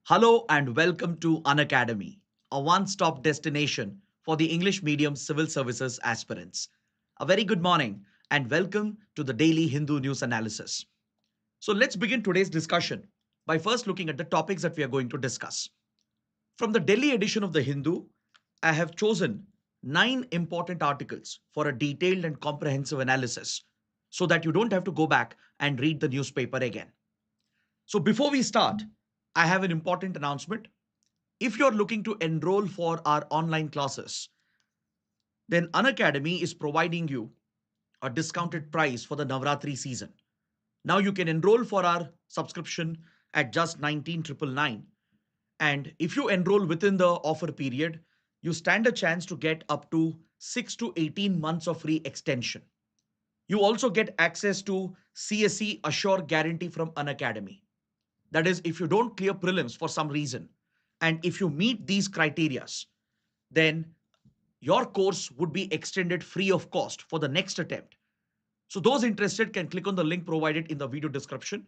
Hello and welcome to Unacademy, a one-stop destination for the English medium civil services aspirants. A very good morning and welcome to the daily Hindu news analysis. So let's begin today's discussion by first looking at the topics that we are going to discuss. From the Delhi edition of the Hindu, I have chosen 9 important articles for a detailed and comprehensive analysis so that you don't have to go back and read the newspaper again. So before we start, I have an important announcement. If you're looking to enroll for our online classes, then Unacademy is providing you a discounted price for the Navratri season. Now you can enroll for our subscription at just 19,999. And if you enroll within the offer period, you stand a chance to get up to 6 to 18 months of free extension. You also get access to CSE Assure Guarantee from Unacademy. That is, if you don't clear prelims for some reason, and if you meet these criterias, then your course would be extended free of cost for the next attempt. So those interested can click on the link provided in the video description.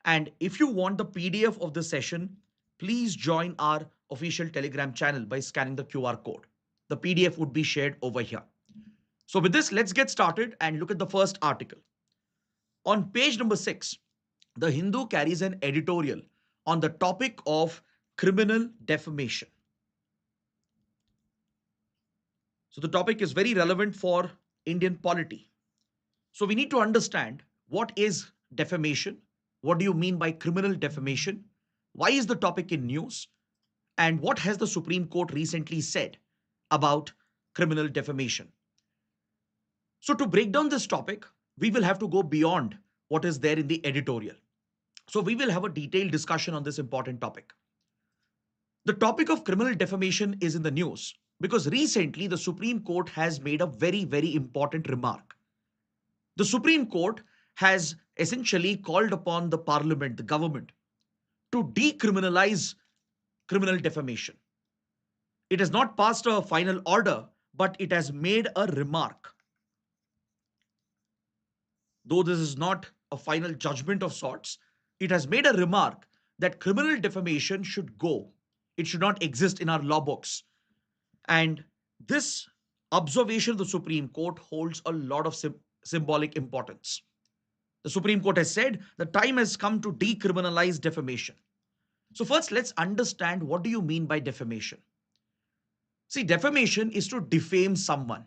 And if you want the PDF of the session, please join our official Telegram channel by scanning the QR code. The PDF would be shared over here. So with this, let's get started and look at the first article. On page number 6, the Hindu carries an editorial on the topic of criminal defamation. So the topic is very relevant for Indian polity. So we need to understand what is defamation, what do you mean by criminal defamation, why is the topic in news, and what has the Supreme Court recently said about criminal defamation. So to break down this topic, we will have to go beyond what is there in the editorial. So we will have a detailed discussion on this important topic. The topic of criminal defamation is in the news because recently the Supreme Court has made a very, very important remark. The Supreme Court has essentially called upon the parliament, the government, to decriminalize criminal defamation. It has not passed a final order, but it has made a remark. Though this is not a final judgment of sorts, it has made a remark that criminal defamation should go. It should not exist in our law books. And this observation of the Supreme Court holds a lot of symbolic importance. The Supreme Court has said the time has come to decriminalize defamation. So first, let's understand what do you mean by defamation. See, defamation is to defame someone,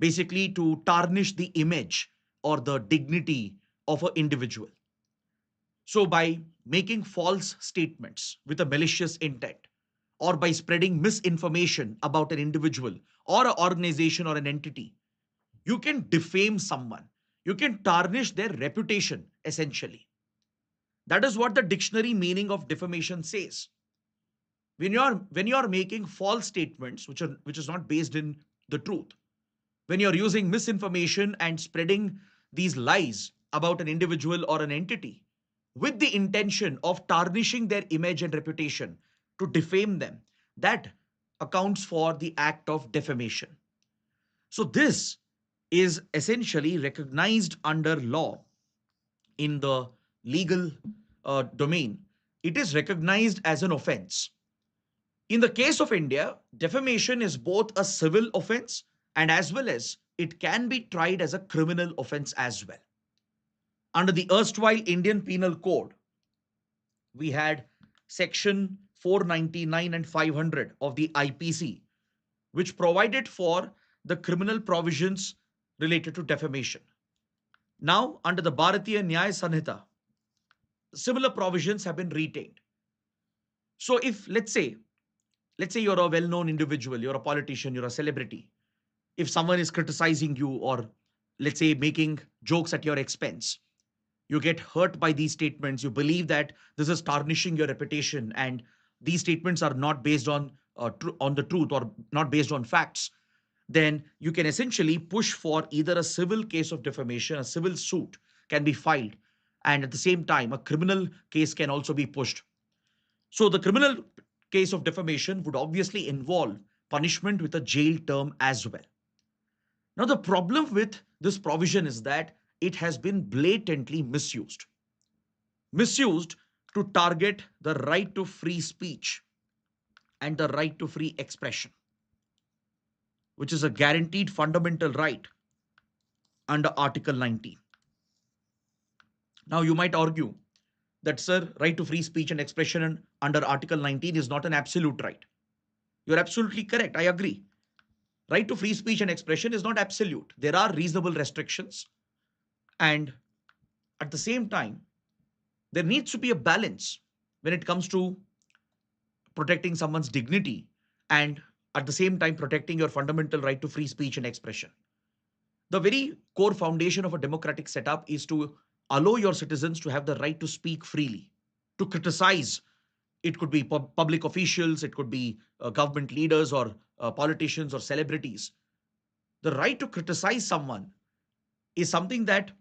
basically to tarnish the image or the dignity of an individual. So by making false statements with a malicious intent, or by spreading misinformation about an individual or an organization or an entity, you can defame someone. You can tarnish their reputation, essentially. That is what the dictionary meaning of defamation says. When you're making false statements, which is not based in the truth, when you're using misinformation and spreading these lies about an individual or an entity with the intention of tarnishing their image and reputation, to defame them, that accounts for the act of defamation. So this is essentially recognized under law in the legal domain. It is recognized as an offense. In the case of India, defamation is both a civil offense and as well as it can be tried as a criminal offense as well. Under the erstwhile Indian Penal Code, we had section 499 and 500 of the IPC, which provided for the criminal provisions related to defamation. Now, under the Bharatiya Nyaya Sanhita, similar provisions have been retained. So if, let's say you're a well-known individual, you're a politician, you're a celebrity. If someone is criticizing you or let's say making jokes at your expense, you get hurt by these statements, you believe that this is tarnishing your reputation and these statements are not based on the truth or not based on facts, then you can essentially push for either a civil case of defamation, a civil suit can be filed, and at the same time, a criminal case can also be pushed. So the criminal case of defamation would obviously involve punishment with a jail term as well. Now, the problem with this provision is that it has been blatantly misused. Misused to target the right to free speech and the right to free expression, which is a guaranteed fundamental right under Article 19. Now, you might argue that, sir, right to free speech and expression under Article 19 is not an absolute right. You're absolutely correct. I agree. Right to free speech and expression is not absolute. There are reasonable restrictions. And at the same time, there needs to be a balance when it comes to protecting someone's dignity and at the same time protecting your fundamental right to free speech and expression. The very core foundation of a democratic setup is to allow your citizens to have the right to speak freely, to criticize. It could be public officials, it could be government leaders or politicians or celebrities. The right to criticize someone is something that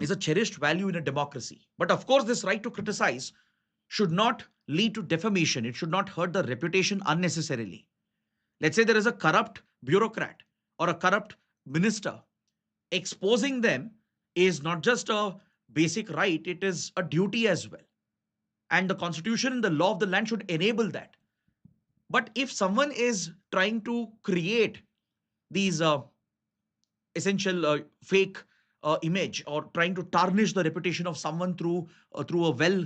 is a cherished value in a democracy. But of course, this right to criticize should not lead to defamation. It should not hurt the reputation unnecessarily. Let's say there is a corrupt bureaucrat or a corrupt minister. Exposing them is not just a basic right, it is a duty as well. And the constitution and the law of the land should enable that. But if someone is trying to create these essential fake image or trying to tarnish the reputation of someone through a well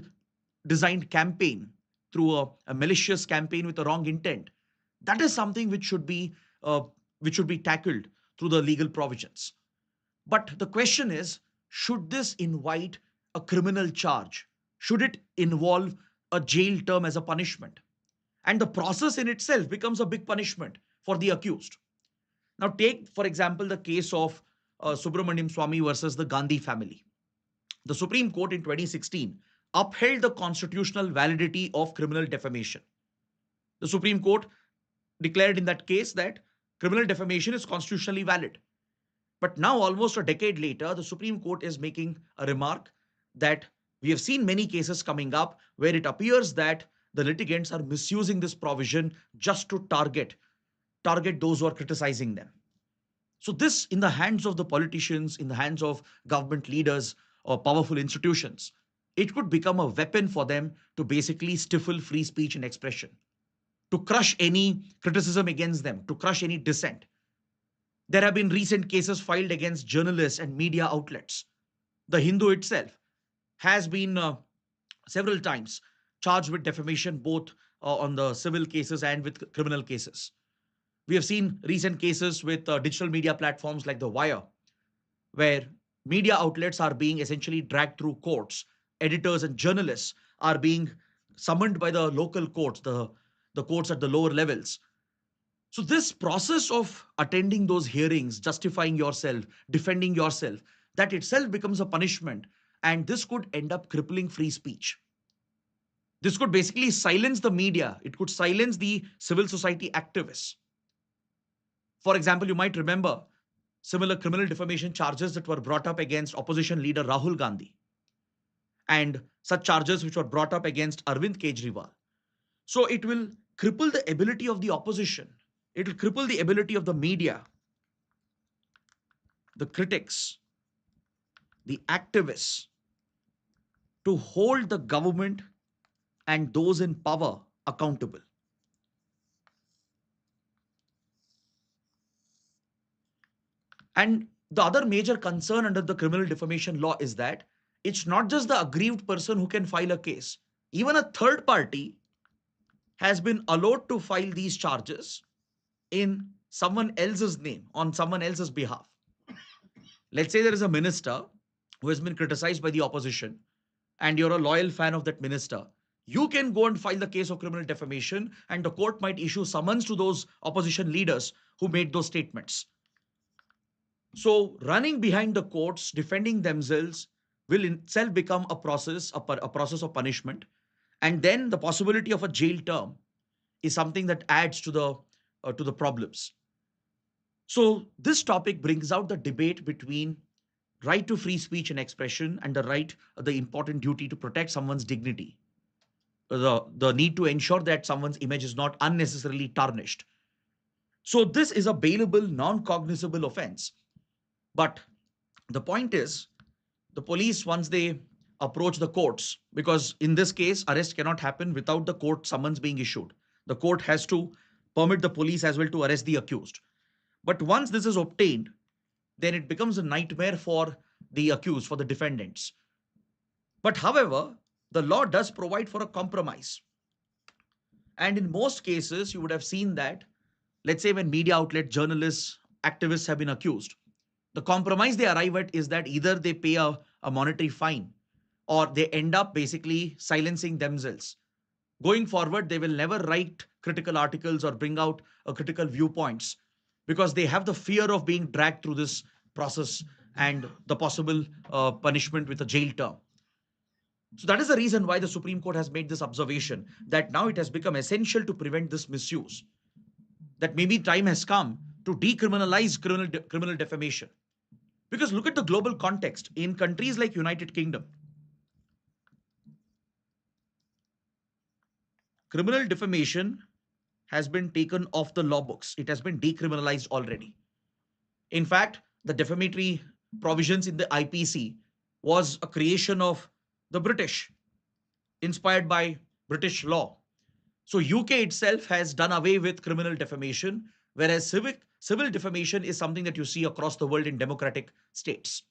designed campaign, through a malicious campaign with a wrong intent, that is something which should be tackled through the legal provisions. But the question is, should this invite a criminal charge? Should it involve a jail term as a punishment? And the process in itself becomes a big punishment for the accused. Now, take, for example, the case of Subramaniam Swamy versus the Gandhi family. The Supreme Court in 2016 upheld the constitutional validity of criminal defamation. The Supreme Court declared in that case that criminal defamation is constitutionally valid. But now, almost a decade later, the Supreme Court is making a remark that we have seen many cases coming up where it appears that the litigants are misusing this provision just to target those who are criticizing them. So this, in the hands of the politicians, in the hands of government leaders or powerful institutions, it could become a weapon for them to basically stifle free speech and expression, to crush any criticism against them, to crush any dissent. There have been recent cases filed against journalists and media outlets. The Hindu itself has been several times charged with defamation, both on the civil cases and with criminal cases. We have seen recent cases with digital media platforms like The Wire, where media outlets are being essentially dragged through courts. Editors and journalists are being summoned by the local courts, the courts at the lower levels. So this process of attending those hearings, justifying yourself, defending yourself, that itself becomes a punishment. And this could end up crippling free speech. This could basically silence the media. It could silence the civil society activists. For example, you might remember similar criminal defamation charges that were brought up against opposition leader Rahul Gandhi, and such charges which were brought up against Arvind Kejriwal. So it will cripple the ability of the opposition. It will cripple the ability of the media, the critics, the activists to hold the government and those in power accountable. And the other major concern under the criminal defamation law is that it's not just the aggrieved person who can file a case. Even a third party has been allowed to file these charges in someone else's name, on someone else's behalf. Let's say there is a minister who has been criticized by the opposition, and you're a loyal fan of that minister. You can go and file the case of criminal defamation, and the court might issue summons to those opposition leaders who made those statements. So running behind the courts, defending themselves will in itself become a process of punishment. And then the possibility of a jail term is something that adds to the problems. So this topic brings out the debate between right to free speech and expression and the important duty to protect someone's dignity. The need to ensure that someone's image is not unnecessarily tarnished. So this is a bailable, non-cognizable offense. But the point is, the police, once they approach the courts, because in this case, arrest cannot happen without the court summons being issued. The court has to permit the police as well to arrest the accused. But once this is obtained, then it becomes a nightmare for the accused, for the defendants. But however, the law does provide for a compromise. And in most cases, you would have seen that, let's say when media outlets, journalists, activists have been accused, the compromise they arrive at is that either they pay a monetary fine or they end up basically silencing themselves. Going forward, they will never write critical articles or bring out critical viewpoints because they have the fear of being dragged through this process and the possible punishment with a jail term. So that is the reason why the Supreme Court has made this observation that now it has become essential to prevent this misuse. That maybe time has come to decriminalize criminal defamation. Because look at the global context. In countries like United Kingdom, criminal defamation has been taken off the law books. It has been decriminalized already. In fact, the defamatory provisions in the IPC was a creation of the British, inspired by British law. So UK itself has done away with criminal defamation, whereas civil defamation is something that you see across the world in democratic states.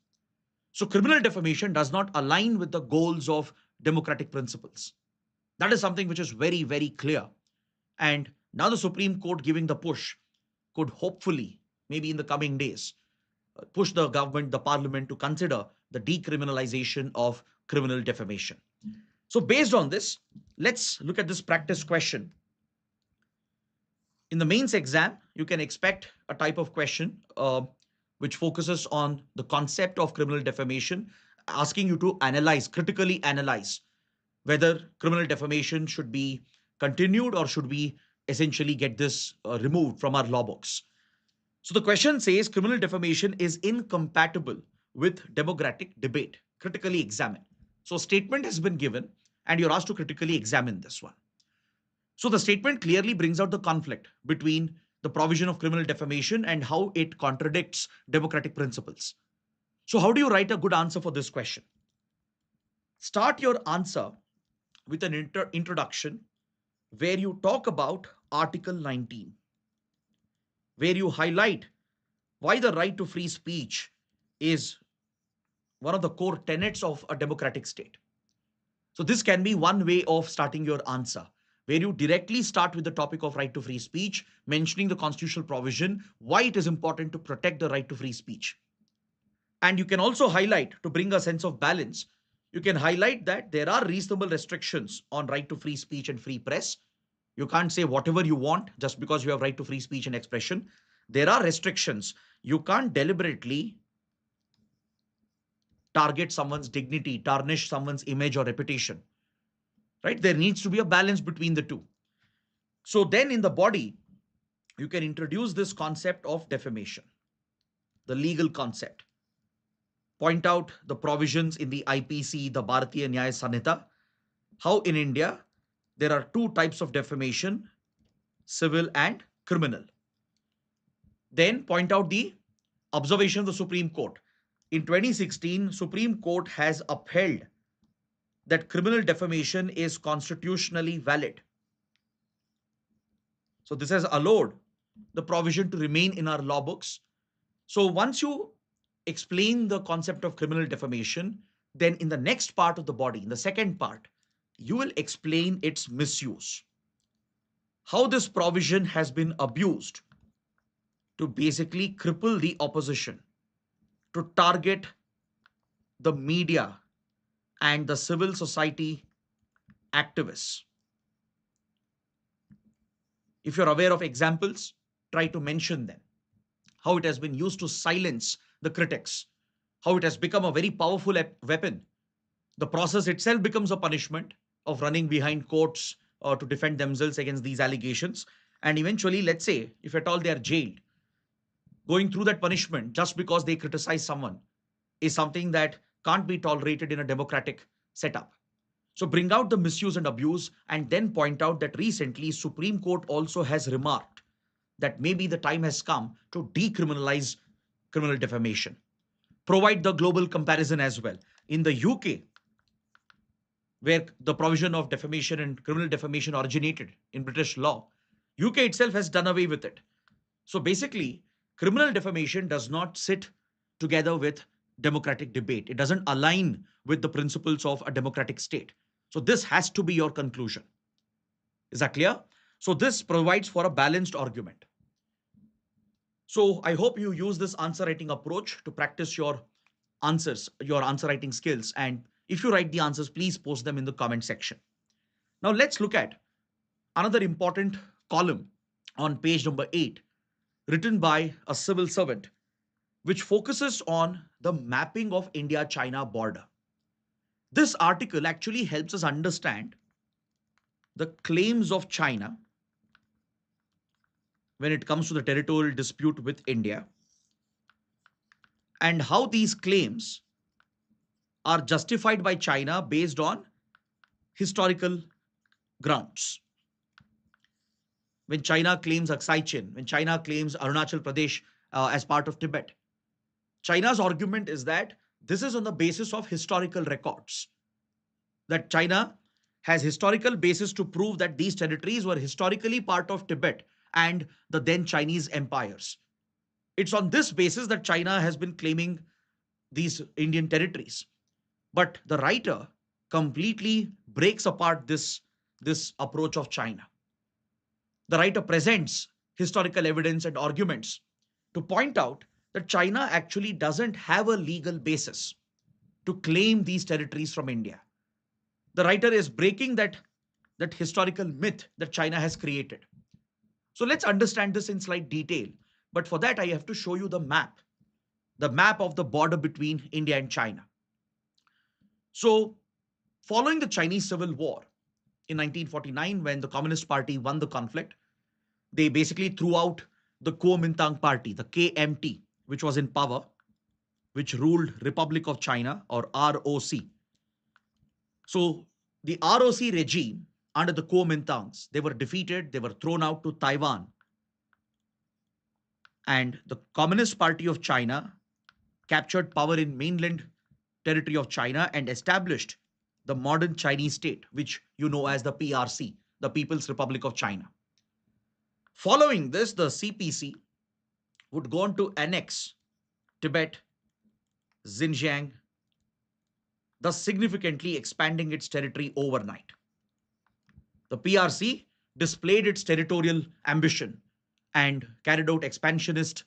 So criminal defamation does not align with the goals of democratic principles. That is something which is very, very clear. And now the Supreme Court giving the push could hopefully, maybe in the coming days, push the government, the parliament to consider the decriminalization of criminal defamation. So based on this, let's look at this practice question. In the mains exam, you can expect a type of question which focuses on the concept of criminal defamation, asking you to analyze, critically analyze whether criminal defamation should be continued or should we essentially get this removed from our law books. So the question says criminal defamation is incompatible with democratic debate. Critically examine. So a statement has been given and you're asked to critically examine this one. So the statement clearly brings out the conflict between the provision of criminal defamation and how it contradicts democratic principles. So how do you write a good answer for this question? Start your answer with an introduction where you talk about Article 19, where you highlight why the right to free speech is one of the core tenets of a democratic state. So this can be one way of starting your answer, where you directly start with the topic of right to free speech, mentioning the constitutional provision, why it is important to protect the right to free speech. And you can also highlight, to bring a sense of balance, you can highlight that there are reasonable restrictions on right to free speech and free press. You can't say whatever you want just because you have right to free speech and expression. There are restrictions. You can't deliberately target someone's dignity, tarnish someone's image or reputation, right? There needs to be a balance between the two. So then in the body, you can introduce this concept of defamation, the legal concept. Point out the provisions in the IPC, the Bharatiya Nyaya Sanhita, how in India, there are two types of defamation, civil and criminal. Then point out the observation of the Supreme Court. In 2016, Supreme Court has upheld that criminal defamation is constitutionally valid. So this has allowed the provision to remain in our law books. So once you explain the concept of criminal defamation, then in the next part of the body, in the second part, you will explain its misuse. How this provision has been abused to basically cripple the opposition, to target the media and the civil society activists. If you're aware of examples, try to mention them. How it has been used to silence the critics, how it has become a very powerful weapon. The process itself becomes a punishment of running behind courts to defend themselves against these allegations. And eventually, let's say, if at all they are jailed, going through that punishment just because they criticize someone is something that can't be tolerated in a democratic setup. So bring out the misuse and abuse and then point out that recently Supreme Court also has remarked that maybe the time has come to decriminalize criminal defamation. Provide the global comparison as well. In the UK, where the provision of defamation and criminal defamation originated in British law. UK itself has done away with it. So basically, criminal defamation does not sit together with democratic debate. It doesn't align with the principles of a democratic state. So this has to be your conclusion. Is that clear? So this provides for a balanced argument. So I hope you use this answer writing approach to practice your answers, your answer writing skills. And if you write the answers, please post them in the comment section. Now let's look at another important column on page number 8, written by a civil servant, which focuses on the mapping of India-China border. This article actually helps us understand the claims of China when it comes to the territorial dispute with India, and how these claims are justified by China based on historical grounds. When China claims Aksai Chin, when China claims Arunachal Pradesh as part of Tibet, China's argument is that this is on the basis of historical records, that China has historical basis to prove that these territories were historically part of Tibet and the then Chinese empires. It's on this basis that China has been claiming these Indian territories. But the writer completely breaks apart this approach of China. The writer presents historical evidence and arguments to point out that China actually doesn't have a legal basis to claim these territories from India. The writer is breaking that historical myth that China has created. So let's understand this in slight detail. But for that, I have to show you the map of the border between India and China. So following the Chinese Civil War in 1949, when the Communist Party won the conflict, they basically threw out the Kuomintang Party, the KMT, which was in power, which ruled Republic of China, or ROC. So the ROC regime under the Kuomintangs, they were defeated, they were thrown out to Taiwan. And the Communist Party of China captured power in mainland territory of China and established the modern Chinese state, which you know as the PRC, the People's Republic of China. Following this, the CPC would go on to annex Tibet, Xinjiang, thus significantly expanding its territory overnight. The PRC displayed its territorial ambition and carried out expansionist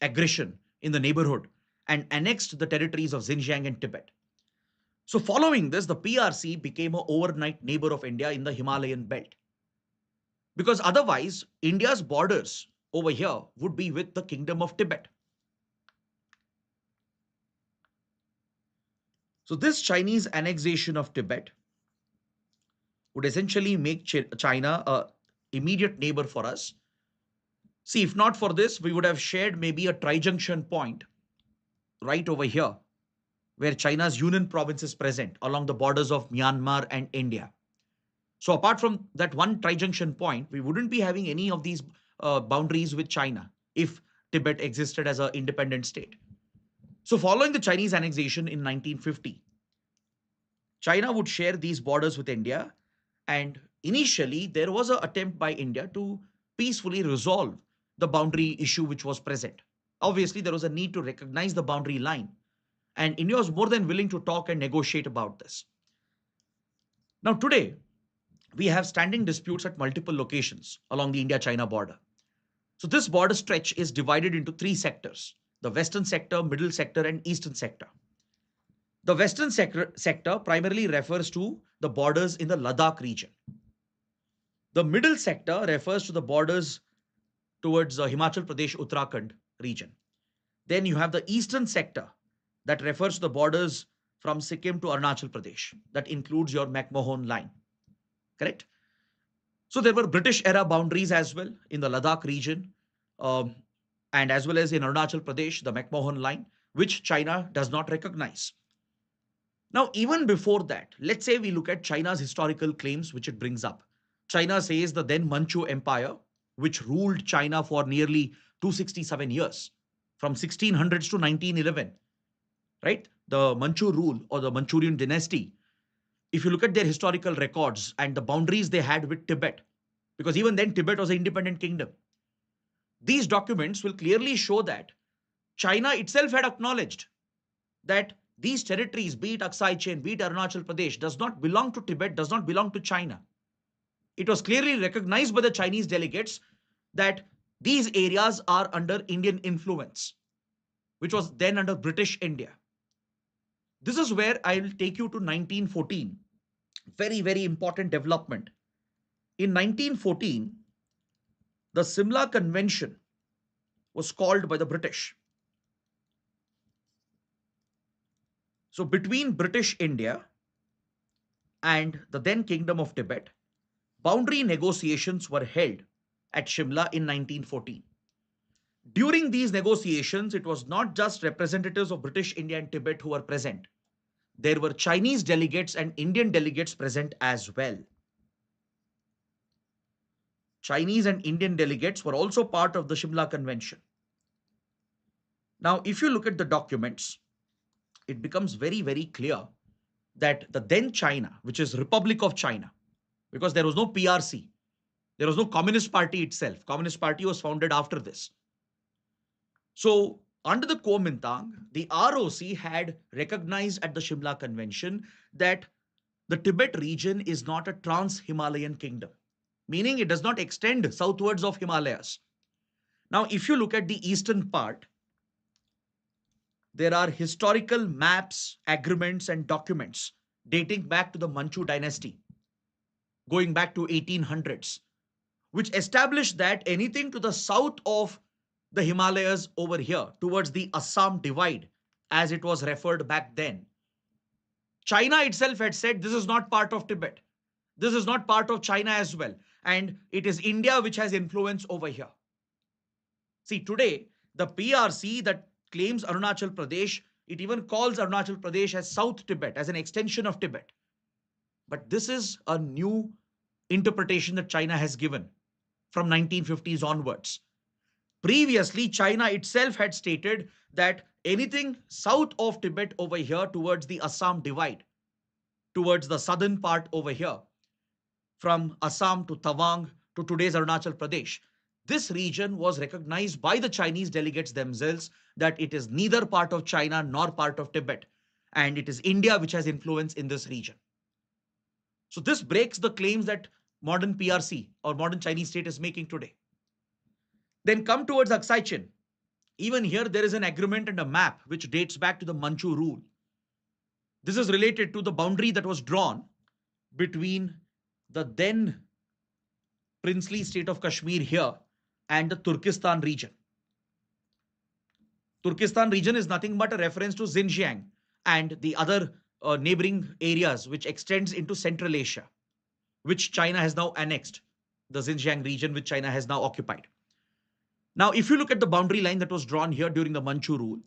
aggression in the neighborhood and annexed the territories of Xinjiang and Tibet. So following this, the PRC became an overnight neighbor of India in the Himalayan belt. Because otherwise, India's borders over here would be with the Kingdom of Tibet. So this Chinese annexation of Tibet would essentially make China an immediate neighbor for us. See, if not for this, we would have shared maybe a tri-junction point right over here, where China's Yunnan province is present along the borders of Myanmar and India. So apart from that one tri-junction point, we wouldn't be having any of these boundaries with China if Tibet existed as an independent state. So following the Chinese annexation in 1950, China would share these borders with India. And initially, there was an attempt by India to peacefully resolve the boundary issue which was present. Obviously, there was a need to recognize the boundary line. And India was more than willing to talk and negotiate about this. Now, today, we have standing disputes at multiple locations along the India-China border. So this border stretch is divided into three sectors: the western sector, middle sector, and eastern sector. The western sector primarily refers to the borders in the Ladakh region. The middle sector refers to the borders towards the Himachal Pradesh, Uttarakhand region. Then you have the eastern sector that refers to the borders from Sikkim to Arunachal Pradesh. That includes your McMahon line. Correct? So there were British era boundaries as well in the Ladakh region, and as well as in Arunachal Pradesh, the McMahon line, which China does not recognize. Now, even before that, let's say we look at China's historical claims, which it brings up. China says the then Manchu Empire, which ruled China for nearly 267 years, from 1600s to 1911, right? The Manchu rule or the Manchurian dynasty if you look at their historical records and the boundaries they had with Tibet, because even then Tibet was an independent kingdom, these documents will clearly show that China itself had acknowledged that these territories, be it Aksai Chin, be it Arunachal Pradesh, does not belong to Tibet, does not belong to China. It was clearly recognized by the Chinese delegates that these areas are under Indian influence, which was then under British India. This is where I will take you to 1914. Very, very important development. In 1914, the Simla Convention was called by the British. So between British India and the then Kingdom of Tibet, boundary negotiations were held at Shimla in 1914. During these negotiations, it was not just representatives of British India and Tibet who were present. There were Chinese delegates and Indian delegates present as well. Chinese and Indian delegates were also part of the Shimla Convention. Now, if you look at the documents, it becomes very, very clear that the then China, which is Republic of China, because there was no PRC, there was no Communist Party itself. Communist Party was founded after this. So under the Kuomintang, the ROC had recognized at the Shimla Convention that the Tibet region is not a trans-Himalayan kingdom, meaning it does not extend southwards of Himalayas. Now, if you look at the eastern part, there are historical maps, agreements, and documents dating back to the Manchu dynasty, going back to 1800s, which establish that anything to the south of the Himalayas over here, towards the Assam divide, as it was referred back then, China itself had said this is not part of Tibet. This is not part of China as well. And it is India which has influence over here. See, today, the PRC that claims Arunachal Pradesh, it even calls Arunachal Pradesh as South Tibet, as an extension of Tibet. But this is a new interpretation that China has given from 1950s onwards. Previously, China itself had stated that anything south of Tibet over here towards the Assam divide, towards the southern part over here, from Assam to Tawang to today's Arunachal Pradesh, this region was recognized by the Chinese delegates themselves that it is neither part of China nor part of Tibet, and it is India which has influence in this region. So this breaks the claims that modern PRC or modern Chinese state is making today. Then come towards Aksai Chin. Even here, there is an agreement and a map which dates back to the Manchu rule. This is related to the boundary that was drawn between the then princely state of Kashmir here and the Turkestan region. Turkestan region is nothing but a reference to Xinjiang and the other neighboring areas which extends into Central Asia, which China has now annexed, the Xinjiang region which China has now occupied. Now, if you look at the boundary line that was drawn here during the Manchu rule,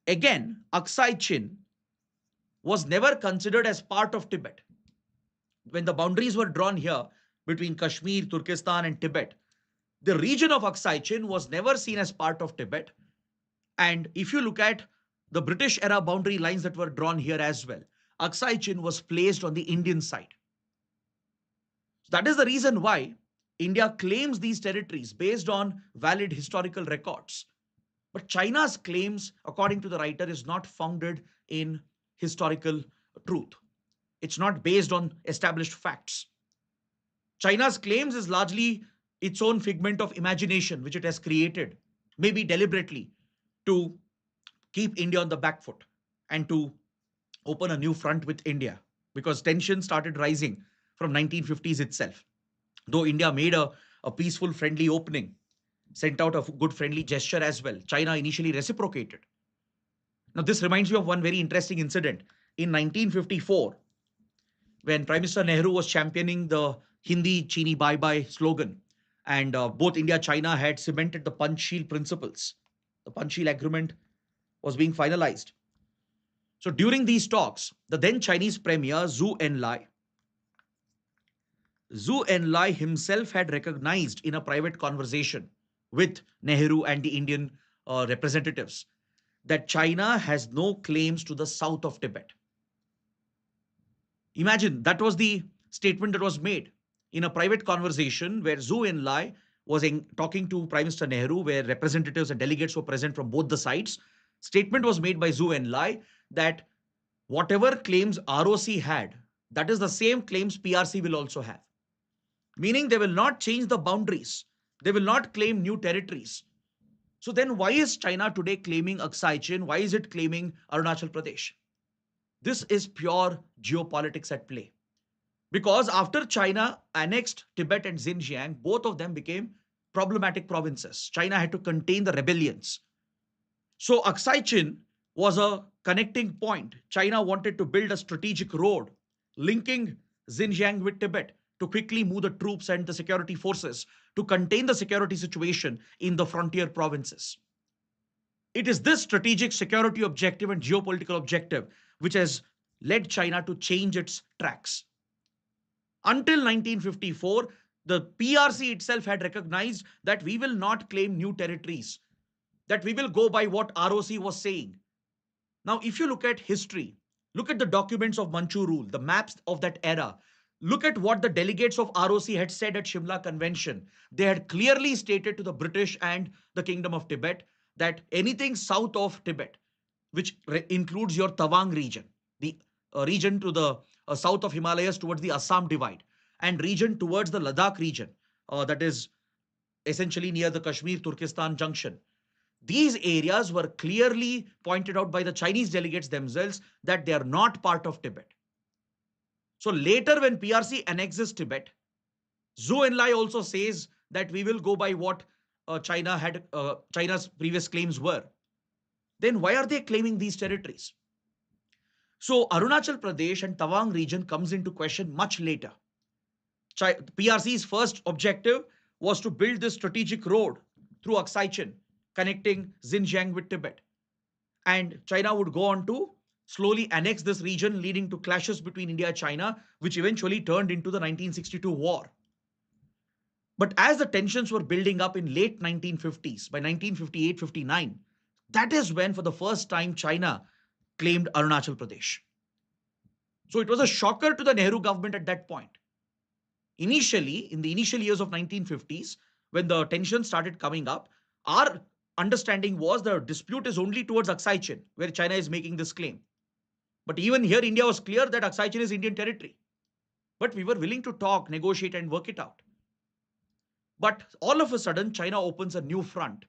again, Aksai Chin was never considered as part of Tibet. When the boundaries were drawn here between Kashmir, Turkestan, and Tibet, the region of Aksai Chin was never seen as part of Tibet. And if you look at the British era boundary lines that were drawn here as well, Aksai Chin was placed on the Indian side. So that is the reason why India claims these territories based on valid historical records. But China's claims, according to the writer, is not founded in historical truth. It's not based on established facts. China's claims is largely its own figment of imagination, which it has created, maybe deliberately, to keep India on the back foot and to open a new front with India, because tension started rising from 1950s itself. Though India made a peaceful, friendly opening, sent out a good friendly gesture as well, China initially reciprocated. Now, this reminds me of one very interesting incident. In 1954, when Prime Minister Nehru was championing the Hindi Chini Bye Bye slogan, and both India and China had cemented the Panchsheel principles, the Panchsheel agreement was being finalized. So during these talks, the then Chinese Premier Zhou Enlai himself had recognized in a private conversation with Nehru and the Indian representatives that China has no claims to the south of Tibet. Imagine that was the statement that was made in a private conversation where Zhou Enlai was talking to Prime Minister Nehru, where representatives and delegates were present from both the sides. Statement was made by Zhou Enlai that whatever claims ROC had, that is the same claims PRC will also have. Meaning they will not change the boundaries. They will not claim new territories. So then why is China today claiming Aksai Chin? Why is it claiming Arunachal Pradesh? This is pure geopolitics at play. Because after China annexed Tibet and Xinjiang, both of them became problematic provinces. China had to contain the rebellions. So Aksai Chin was a connecting point. China wanted to build a strategic road linking Xinjiang with Tibet to quickly move the troops and the security forces to contain the security situation in the frontier provinces. It is this strategic security objective and geopolitical objective which has led China to change its tracks. Until 1954, the PRC itself had recognized that we will not claim new territories, that we will go by what ROC was saying. Now, if you look at history, look at the documents of Manchu rule, the maps of that era, look at what the delegates of ROC had said at Shimla Convention. They had clearly stated to the British and the Kingdom of Tibet that anything south of Tibet, which includes your Tawang region, the region to the south of Himalayas towards the Assam divide, and region towards the Ladakh region, that is essentially near the Kashmir-Turkestan junction. These areas were clearly pointed out by the Chinese delegates themselves that they are not part of Tibet. So later when PRC annexes Tibet, Zhou Enlai also says that we will go by what China's previous claims were. Then why are they claiming these territories? So Arunachal Pradesh and Tawang region comes into question much later. PRC's first objective was to build this strategic road through Aksai Chin, connecting Xinjiang with Tibet. And China would go on to slowly annex this region, leading to clashes between India and China, which eventually turned into the 1962 war. But as the tensions were building up in late 1950s, by 1958-59, that is when for the first time China claimed Arunachal Pradesh. So it was a shocker to the Nehru government at that point. Initially, in the initial years of 1950s, when the tensions started coming up, our understanding was the dispute is only towards Aksai Chin, where China is making this claim. But even here, India was clear that Aksai Chin is Indian territory. But we were willing to talk, negotiate, and work it out. But all of a sudden, China opens a new front,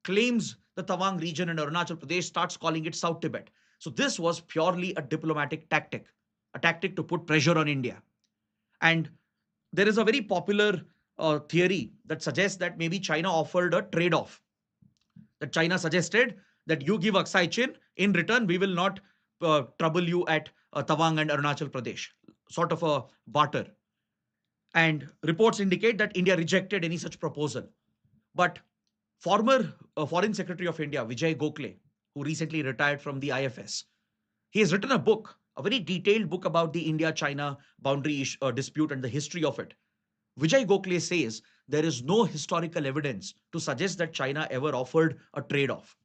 claims the Tawang region and Arunachal Pradesh, starts calling it South Tibet. So this was purely a diplomatic tactic, a tactic to put pressure on India. And there is a very popular theory that suggests that maybe China offered a trade-off. That China suggested that you give Aksai Chin, in return we will not trouble you at Tawang and Arunachal Pradesh, sort of a barter. And reports indicate that India rejected any such proposal. But former Foreign Secretary of India, Vijay Gokhale, who recently retired from the IFS, he has written a book, a very detailed book about the India-China boundary dispute and the history of it. Vijay Gokhale says there is no historical evidence to suggest that China ever offered a trade-off.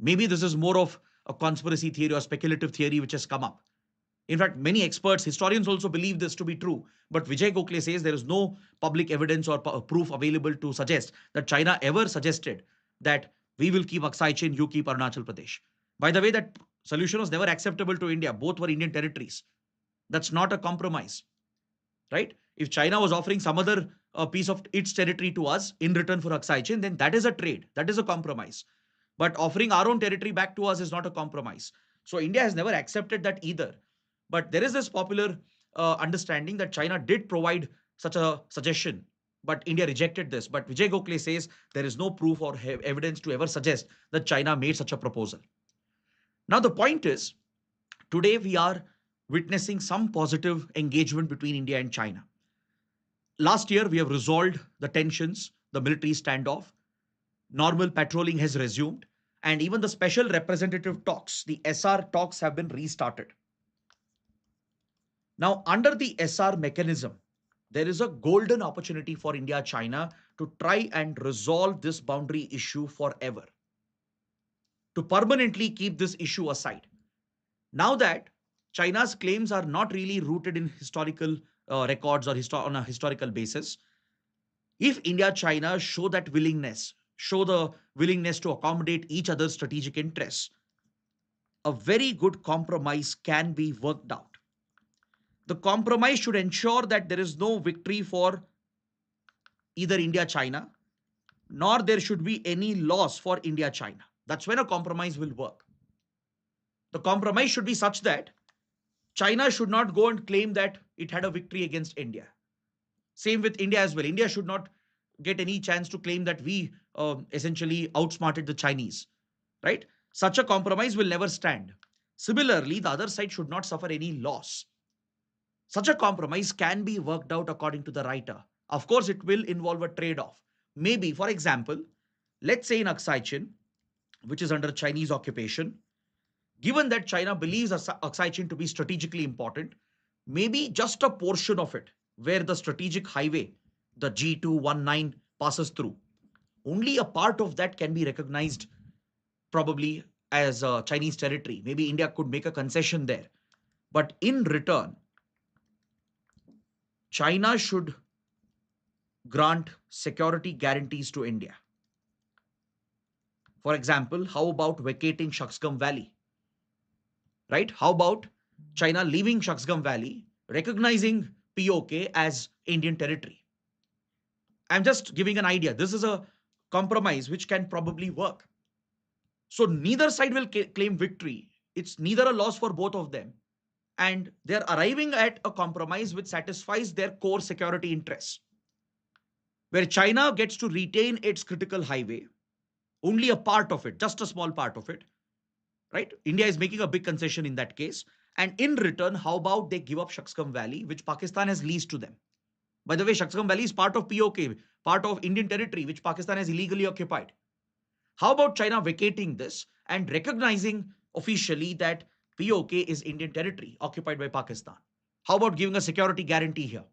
Maybe this is more of a conspiracy theory or speculative theory which has come up. In fact, many experts, historians also believe this to be true. But Vijay Gokhale says there is no public evidence or proof available to suggest that China ever suggested that we will keep Aksai Chin, you keep Arunachal Pradesh. By the way, that solution was never acceptable to India. Both were Indian territories. That's not a compromise, right? If China was offering some other piece of its territory to us in return for Aksai Chin, then that is a trade. That is a compromise. But offering our own territory back to us is not a compromise. So India has never accepted that either. But there is this popular understanding that China did provide such a suggestion, but India rejected this. But Vijay Gokhale says there is no proof or evidence to ever suggest that China made such a proposal. Now, the point is, today we are witnessing some positive engagement between India and China. Last year, we have resolved the tensions, the military standoff. Normal patrolling has resumed. And even the special representative talks, the SR talks, have been restarted. Now, under the SR mechanism, there is a golden opportunity for India-China to try and resolve this boundary issue forever, to permanently keep this issue aside. Now that China's claims are not really rooted in historical records or on a historical basis. If India China show the willingness to accommodate each other's strategic interests, a very good compromise can be worked out. The compromise should ensure that there is no victory for either India China, nor there should be any loss for India China. That's when a compromise will work. The compromise should be such that China should not go and claim that it had a victory against India. Same with India as well. India should not get any chance to claim that we essentially outsmarted the Chinese, right? Such a compromise will never stand. Similarly, the other side should not suffer any loss. Such a compromise can be worked out according to the writer. Of course, it will involve a trade off. Maybe, for example, let's say in Aksai Chin, which is under Chinese occupation, given that China believes Aksai Chin to be strategically important, maybe just a portion of it where the strategic highway, the G219, passes through, only a part of that can be recognized probably as Chinese territory. Maybe India could make a concession there. But in return, China should grant security guarantees to India. For example, how about vacating Shaksgam Valley? Right? How about China leaving Shaksgam Valley, recognizing POK as Indian territory? I'm just giving an idea. This is a compromise which can probably work. So neither side will claim victory. It's neither a loss for both of them. And they're arriving at a compromise which satisfies their core security interests, where China gets to retain its critical highway, only a part of it, just a small part of it, right? India is making a big concession in that case. And in return, how about they give up Shaksgam Valley, which Pakistan has leased to them? By the way, Shaksgam Valley is part of POK, part of Indian territory, which Pakistan has illegally occupied. How about China vacating this and recognizing officially that POK is Indian territory occupied by Pakistan? How about giving a security guarantee here?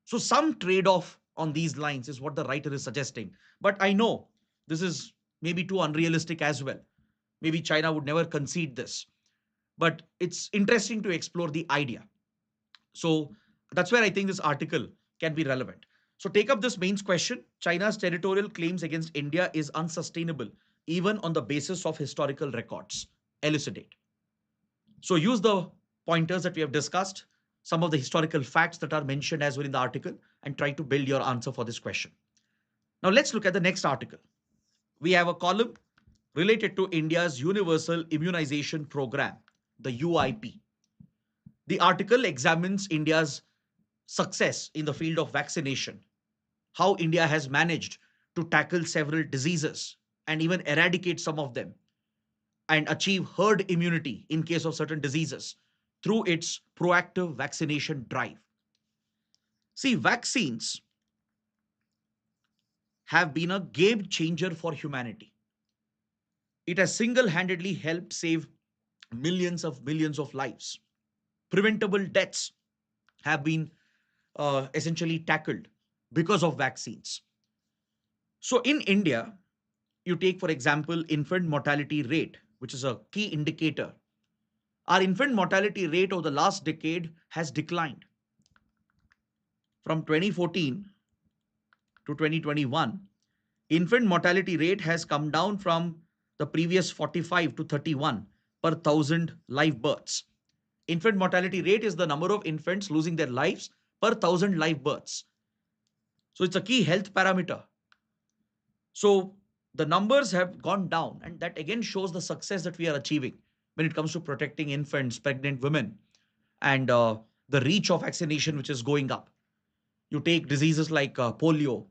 So some trade-off on these lines is what the writer is suggesting. But I know this is maybe too unrealistic as well. Maybe China would never concede this. But it's interesting to explore the idea. So that's where I think this article can be relevant. So take up this mains question. China's territorial claims against India is unsustainable, even on the basis of historical records. Elucidate. So use the pointers that we have discussed, some of the historical facts that are mentioned as well in the article, and try to build your answer for this question. Now let's look at the next article. We have a column related to India's Universal Immunization Program, the UIP. The article examines India's success in the field of vaccination, how India has managed to tackle several diseases and even eradicate some of them and achieve herd immunity in case of certain diseases through its proactive vaccination drive. See, vaccines have been a game changer for humanity. It has single-handedly helped save millions of lives. Preventable deaths have been essentially tackled because of vaccines. So in India, you take, for example, infant mortality rate, which is a key indicator. Our infant mortality rate over the last decade has declined. From 2014 to 2021, infant mortality rate has come down from the previous 45 to 31 per thousand live births. Infant mortality rate is the number of infants losing their lives per thousand live births. So it's a key health parameter. So the numbers have gone down, and that again shows the success that we are achieving when it comes to protecting infants, pregnant women, and the reach of vaccination, which is going up. You take diseases like polio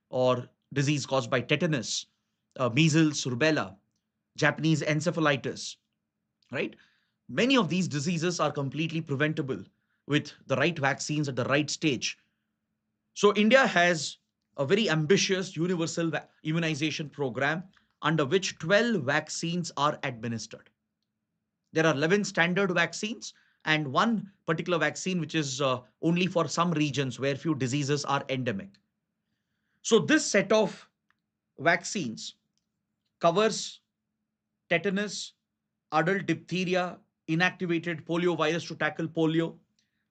or disease caused by tetanus, measles, rubella, Japanese encephalitis, right? Many of these diseases are completely preventable with the right vaccines at the right stage. So India has a very ambitious universal immunization program under which 12 vaccines are administered. There are 11 standard vaccines and one particular vaccine which is only for some regions where few diseases are endemic. So this set of vaccines covers tetanus, adult diphtheria, inactivated polio virus to tackle polio,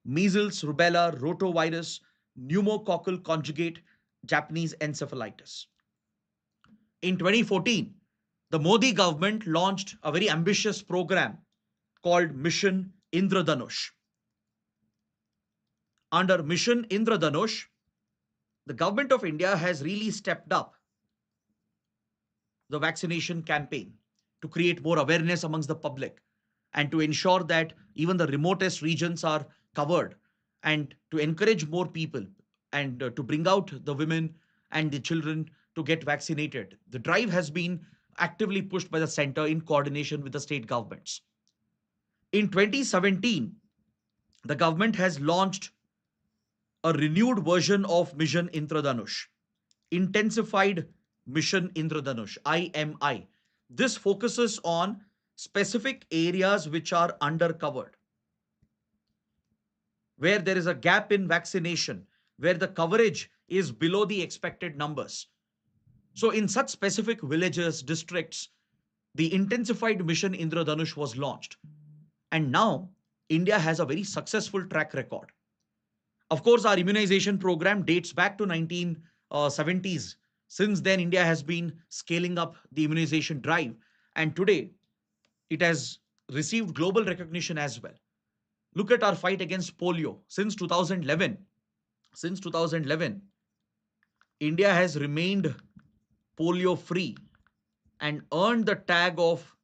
measles, rubella, rotavirus, pneumococcal conjugate, Japanese encephalitis. In 2014, the Modi government launched a very ambitious program called Mission Indradhanush. Under Mission Indradhanush, the government of India has really stepped up the vaccination campaign to create more awareness amongst the public and to ensure that even the remotest regions are covered and to encourage more people and to bring out the women and the children to get vaccinated. The drive has been actively pushed by the center in coordination with the state governments. In 2017, the government has launched a renewed version of Mission Indradhanush, Intensified Mission Indradhanush, IMI. This focuses on specific areas which are undercovered, where there is a gap in vaccination, where the coverage is below the expected numbers. So, in such specific villages, districts, the intensified Mission Indradhanush was launched. And now, India has a very successful track record. Of course, our immunization program dates back to 1970s. Since then, India has been scaling up the immunization drive. And today, it has received global recognition as well. Look at our fight against polio. Since 2011, India has remained polio free and earned the tag of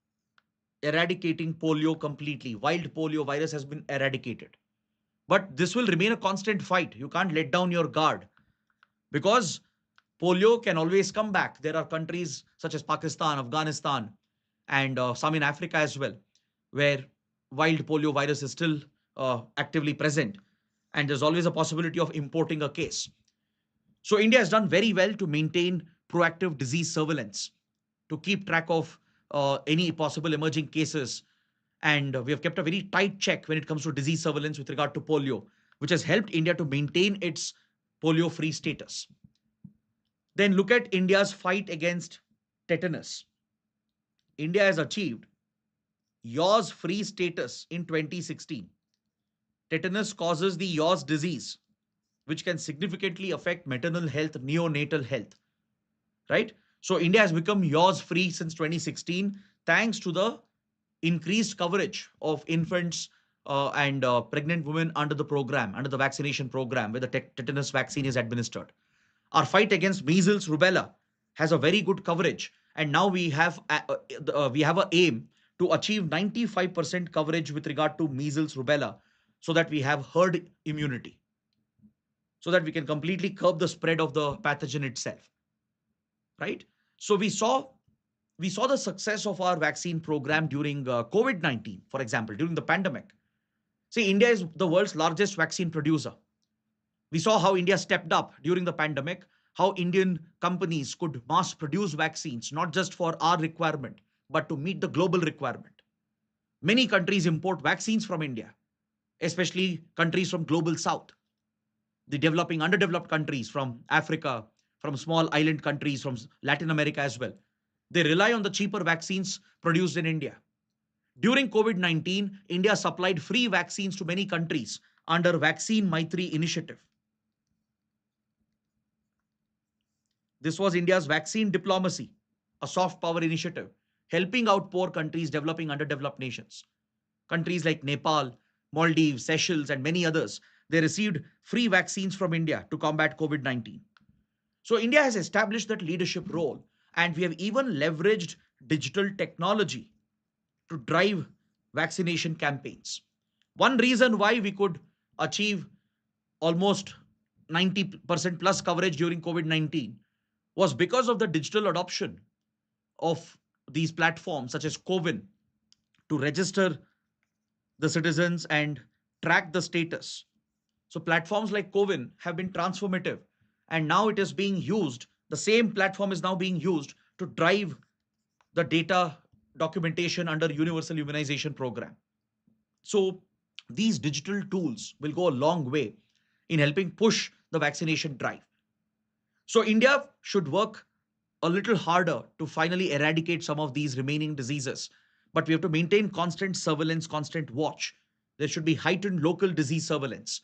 eradicating polio completely. Wild polio virus has been eradicated. But this will remain a constant fight. You can't let down your guard because polio can always come back. There are countries such as Pakistan, Afghanistan, and some in Africa as well, where wild polio virus is still actively present. And there's always a possibility of importing a case. So India has done very well to maintain proactive disease surveillance, to keep track of any possible emerging cases. And we have kept a very tight check when it comes to disease surveillance with regard to polio, which has helped India to maintain its polio free status. Then look at India's fight against tetanus. India has achieved yaws free status in 2016. Tetanus causes the yaws disease, which can significantly affect maternal health, neonatal health, right? So India has become yaws free since 2016 thanks to the increased coverage of infants and pregnant women under the program, under the vaccination program, where the tetanus vaccine is administered. Our fight against measles, rubella has a very good coverage, and now we have a aim to achieve 95% coverage with regard to measles, rubella, so that we have herd immunity, so that we can completely curb the spread of the pathogen itself, right? So we saw the success of our vaccine program during COVID-19, for example, during the pandemic. See, India is the world's largest vaccine producer. We saw how India stepped up during the pandemic, how Indian companies could mass produce vaccines, not just for our requirement, but to meet the global requirement. Many countries import vaccines from India, especially countries from global south, the developing, underdeveloped countries from Africa, from small island countries, from Latin America as well. They rely on the cheaper vaccines produced in India. During COVID-19, India supplied free vaccines to many countries under Vaccine Maitri initiative. This was India's vaccine diplomacy, a soft power initiative, helping out poor countries, developing underdeveloped nations. Countries like Nepal, Maldives, Seychelles, and many others, they received free vaccines from India to combat COVID-19. So India has established that leadership role, and we have even leveraged digital technology to drive vaccination campaigns. One reason why we could achieve almost 90% plus coverage during COVID 19 was because of the digital adoption of these platforms such as CoWIN to register the citizens and track the status. So platforms like CoWIN have been transformative, and now it is being used. The same platform is now being used to drive the data documentation under Universal Immunization Program. So these digital tools will go a long way in helping push the vaccination drive. So India should work a little harder to finally eradicate some of these remaining diseases, but we have to maintain constant surveillance, constant watch. There should be heightened local disease surveillance.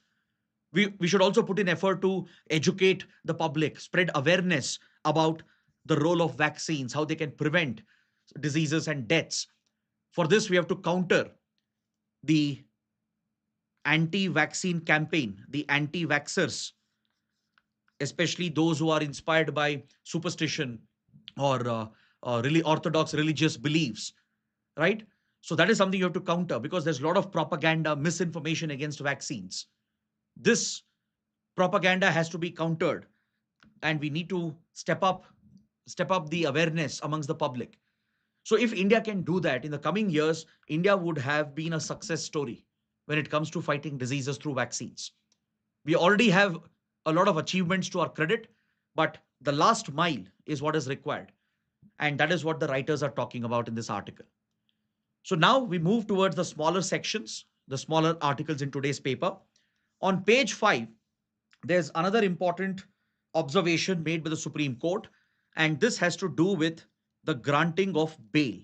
We should also put in effort to educate the public, spread awareness about the role of vaccines, how they can prevent diseases and deaths. For this, we have to counter the anti-vaccine campaign, the anti-vaxxers, especially those who are inspired by superstition or really orthodox religious beliefs, right? So that is something you have to counter because there's a lot of propaganda, misinformation against vaccines. This propaganda has to be countered, and we need to step up the awareness amongst the public. So if India can do that in the coming years, India would have been a success story when it comes to fighting diseases through vaccines. We already have a lot of achievements to our credit, but the last mile is what is required. And that is what the writers are talking about in this article. So now we move towards the smaller sections, the smaller articles in today's paper. On page 5, there's another important observation made by the Supreme Court, and this has to do with the granting of bail.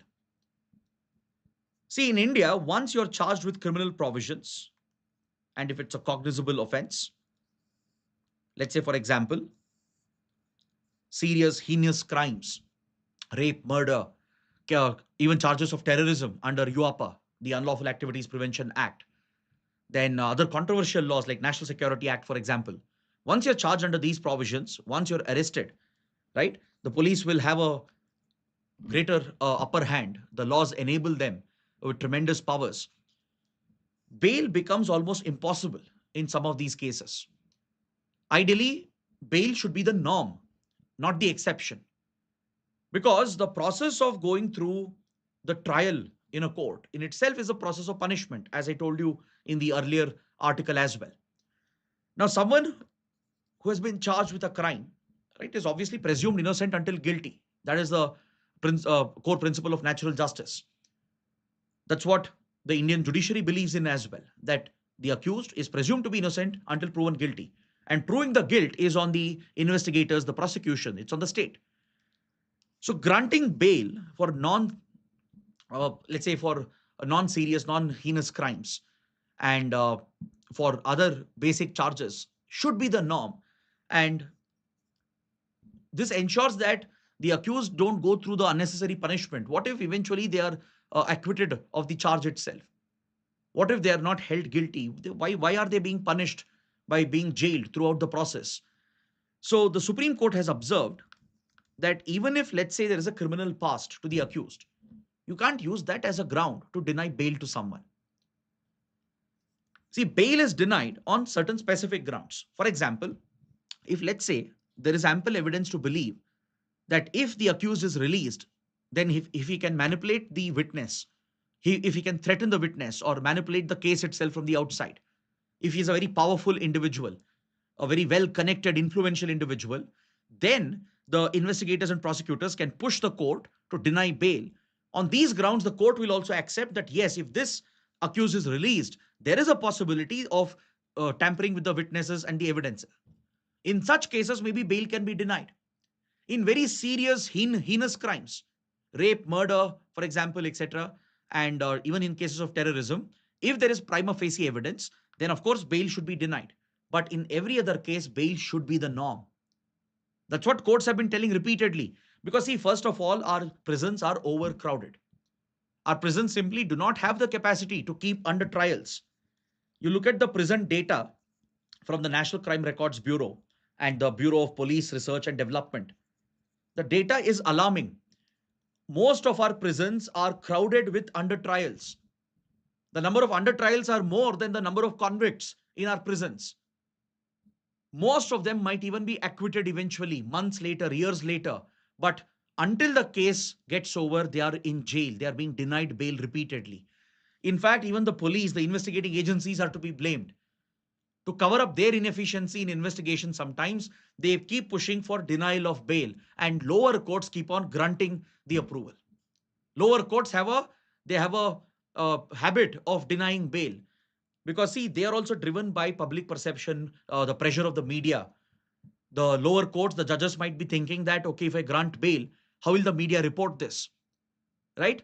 See, in India, once you're charged with criminal provisions, and if it's a cognizable offense, let's say, for example, serious, heinous crimes, rape, murder, even charges of terrorism under UAPA, the Unlawful Activities Prevention Act, then other controversial laws like National Security Act, for example. Once you're charged under these provisions, once you're arrested, right, the police will have a greater upper hand. The laws enable them with tremendous powers. Bail becomes almost impossible in some of these cases. Ideally, bail should be the norm, not the exception. Because the process of going through the trial in a court in itself is a process of punishment, as I told you in the earlier article as well. Now, someone who has been charged with a crime, right, is obviously presumed innocent until guilty. That is the core principle of natural justice. That's what the Indian judiciary believes in as well, that the accused is presumed to be innocent until proven guilty. And proving the guilt is on the investigators, the prosecution, it's on the state. So granting bail for let's say for non-serious, non-heinous crimes and for other basic charges should be the norm. And this ensures that the accused don't go through the unnecessary punishment. What if eventually they are acquitted of the charge itself? What if they are not held guilty? Why are they being punished by being jailed throughout the process? So the Supreme Court has observed that even if, let's say, there is a criminal past to the accused, you can't use that as a ground to deny bail to someone. See, bail is denied on certain specific grounds. For example, if, let's say, there is ample evidence to believe that if the accused is released, then if he can manipulate the witness, if he can threaten the witness or manipulate the case itself from the outside, if he is a very powerful individual, a very well-connected, influential individual, then the investigators and prosecutors can push the court to deny bail. On these grounds, the court will also accept that, yes, if this accused is released, there is a possibility of tampering with the witnesses and the evidence. In such cases, maybe bail can be denied. In very serious, heinous crimes, rape, murder, for example, etc., and even in cases of terrorism, if there is prima facie evidence, then of course bail should be denied. But in every other case, bail should be the norm. That's what courts have been telling repeatedly. Because see, first of all, our prisons are overcrowded. Our prisons simply do not have the capacity to keep under trials. You look at the prison data from the National Crime Records Bureau and the Bureau of Police Research and Development. The data is alarming. Most of our prisons are crowded with under trials. The number of under trials are more than the number of convicts in our prisons. Most of them might even be acquitted eventually, months later, years later. But until the case gets over, they are in jail. They are being denied bail repeatedly. In fact, even the police, the investigating agencies are to be blamed. To cover up their inefficiency in investigation, sometimes they keep pushing for denial of bail, and lower courts keep on granting the approval. Lower courts have a habit of denying bail because see, they are also driven by public perception, the pressure of the media. The lower courts, the judges might be thinking that, okay, if I grant bail, how will the media report this? Right?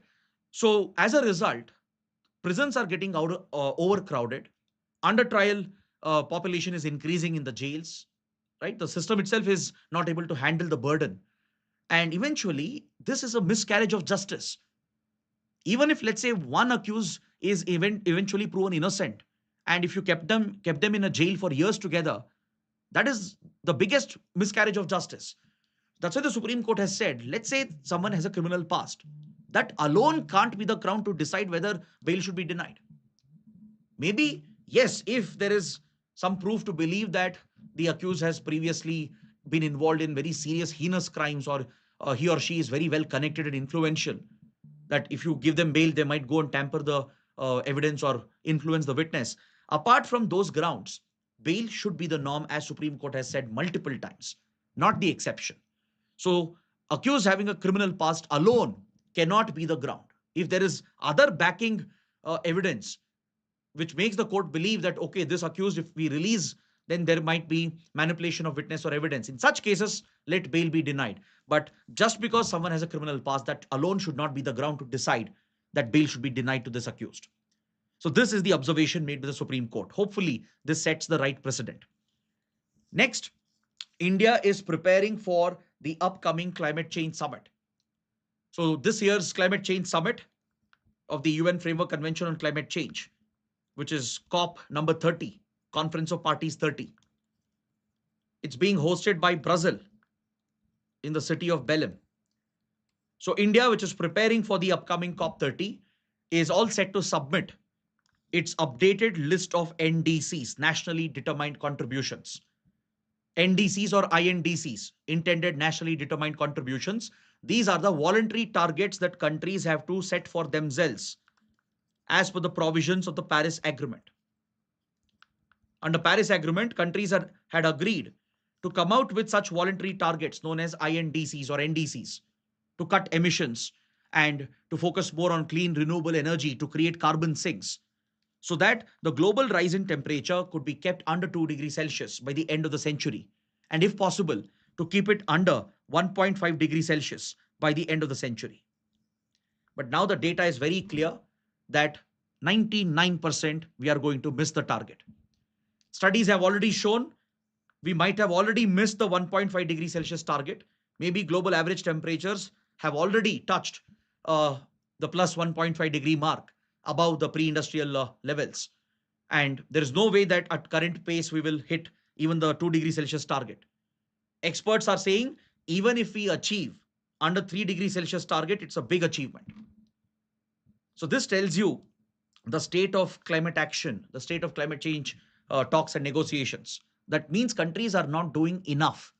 So as a result, prisons are getting overcrowded. Under trial population is increasing in the jails, right? The system itself is not able to handle the burden. And eventually, this is a miscarriage of justice. Even if, let's say, one accused is eventually proven innocent, and if you kept them in a jail for years together, that is the biggest miscarriage of justice. That's why the Supreme Court has said, let's say someone has a criminal past. That alone can't be the ground to decide whether bail should be denied. Maybe, yes, if there is some proof to believe that the accused has previously been involved in very serious, heinous crimes, or he or she is very well connected and influential, that if you give them bail, they might go and tamper the evidence or influence the witness. Apart from those grounds, bail should be the norm, as Supreme Court has said multiple times, not the exception. So, accused having a criminal past alone cannot be the ground. If there is other backing evidence which makes the court believe that, okay, this accused, if we release, then there might be manipulation of witness or evidence. In such cases, let bail be denied. But just because someone has a criminal past, that alone should not be the ground to decide that bail should be denied to this accused. So this is the observation made by the Supreme Court. Hopefully, this sets the right precedent. Next, India is preparing for the upcoming climate change summit. So this year's climate change summit of the UN Framework Convention on Climate Change, which is COP number 30, Conference of Parties 30. It's being hosted by Brazil in the city of Belém. So India, which is preparing for the upcoming COP 30, is all set to submit its updated list of NDCs, nationally determined contributions. NDCs or INDCs, intended nationally determined contributions. These are the voluntary targets that countries have to set for themselves as per the provisions of the Paris Agreement. Under Paris Agreement, countries had agreed to come out with such voluntary targets known as INDCs or NDCs to cut emissions and to focus more on clean renewable energy to create carbon sinks, so that the global rise in temperature could be kept under 2 degrees Celsius by the end of the century, and if possible, to keep it under 1.5 degrees Celsius by the end of the century. But now the data is very clear that 99% we are going to miss the target. Studies have already shown we might have already missed the 1.5 degrees Celsius target. Maybe global average temperatures have already touched the plus 1.5 degree mark above the pre-industrial levels. And there is no way that at current pace we will hit even the 2 degrees Celsius target. Experts are saying even if we achieve under 3 degrees Celsius target, it's a big achievement. So this tells you the state of climate action, the state of climate change talks and negotiations. That means countries are not doing enough.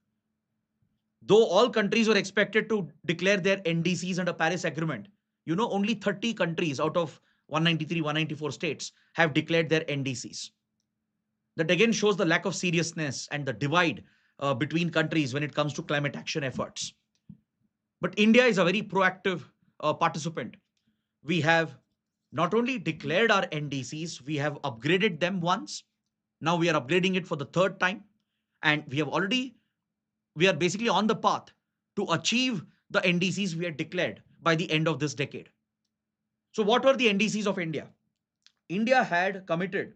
Though all countries were expected to declare their NDCs under Paris Agreement, only 30 countries out of 193, 194 states have declared their NDCs. That again shows the lack of seriousness and the divide between countries when it comes to climate action efforts. But India is a very proactive participant. We have not only declared our NDCs, we have upgraded them once. Now we are upgrading it for the third time. And we are basically on the path to achieve the NDCs we had declared by the end of this decade. So what were the NDCs of India? India had committed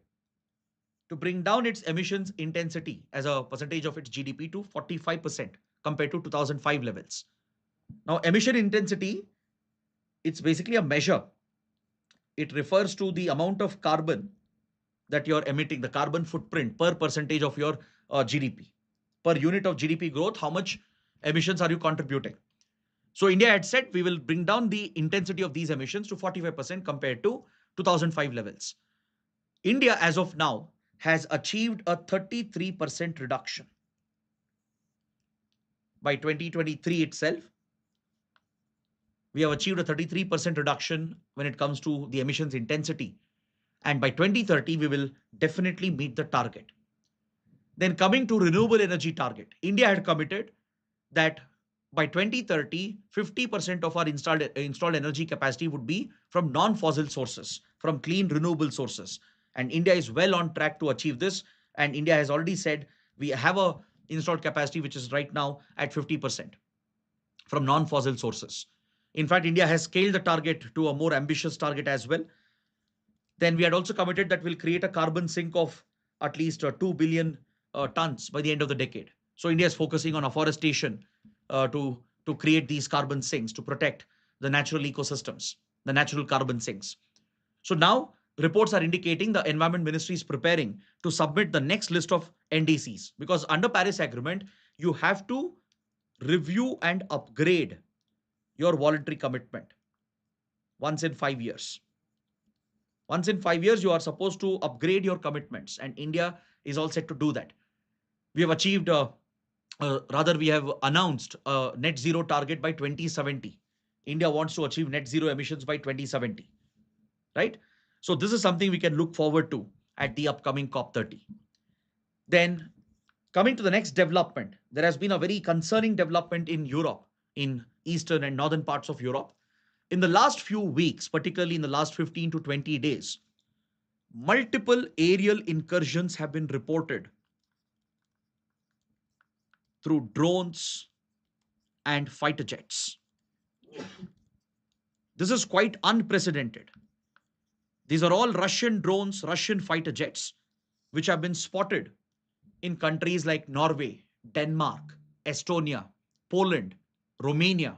to bring down its emissions intensity as a percentage of its GDP to 45% compared to 2005 levels. Now, emission intensity, it's basically a measure. It refers to the amount of carbon that you're emitting, the carbon footprint per percentage of your GDP. Per unit of GDP growth, how much emissions are you contributing? So India had said we will bring down the intensity of these emissions to 45% compared to 2005 levels. India, as of now, has achieved a 33% reduction. By 2023 itself, we have achieved a 33% reduction when it comes to the emissions intensity. And by 2030, we will definitely meet the target. Then coming to renewable energy target, India had committed that by 2030, 50% of our installed energy capacity would be from non-fossil sources, from clean renewable sources. And India is well on track to achieve this. And India has already said we have a installed capacity which is right now at 50% from non-fossil sources. In fact, India has scaled the target to a more ambitious target as well. Then we had also committed that we'll create a carbon sink of at least 2 billion tons by the end of the decade. So India is focusing on afforestation to create these carbon sinks to protect the natural ecosystems, the natural carbon sinks. So now reports are indicating the Environment Ministry is preparing to submit the next list of NDCs, because under Paris Agreement, you have to review and upgrade your voluntary commitment once in 5 years. Once in 5 years, you are supposed to upgrade your commitments, and India is all set to do that. We have achieved, rather, we have announced a net zero target by 2070. India wants to achieve net zero emissions by 2070, right? So this is something we can look forward to at the upcoming COP30. Then, coming to the next development, there has been a very concerning development in Europe, in eastern and northern parts of Europe. In the last few weeks, particularly in the last 15 to 20 days, multiple aerial incursions have been reported through drones and fighter jets. This is quite unprecedented. These are all Russian drones, Russian fighter jets, which have been spotted in countries like Norway, Denmark, Estonia, Poland, Romania.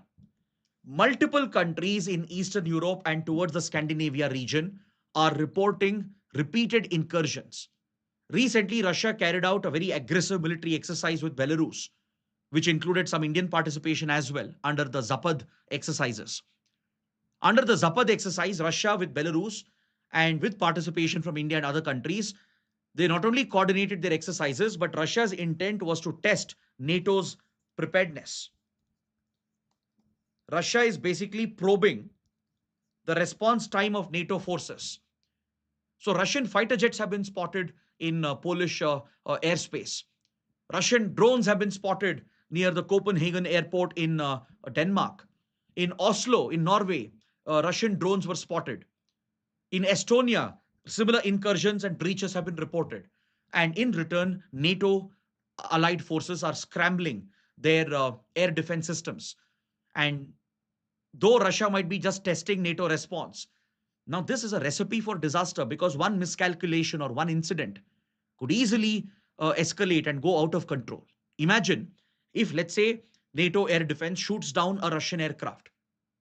Multiple countries in Eastern Europe and towards the Scandinavia region are reporting repeated incursions. Recently, Russia carried out a very aggressive military exercise with Belarus, which included some Indian participation as well under the Zapad exercises. Under the Zapad exercise, Russia with Belarus and with participation from India and other countries, they not only coordinated their exercises, but Russia's intent was to test NATO's preparedness. Russia is basically probing the response time of NATO forces. So Russian fighter jets have been spotted in Polish airspace. Russian drones have been spotted near the Copenhagen airport in Denmark. In Oslo, in Norway, Russian drones were spotted. In Estonia, similar incursions and breaches have been reported. And in return, NATO allied forces are scrambling their air defense systems. And though Russia might be just testing NATO response, now this is a recipe for disaster, because one miscalculation or one incident could easily escalate and go out of control. Imagine if, let's say, NATO air defense shoots down a Russian aircraft.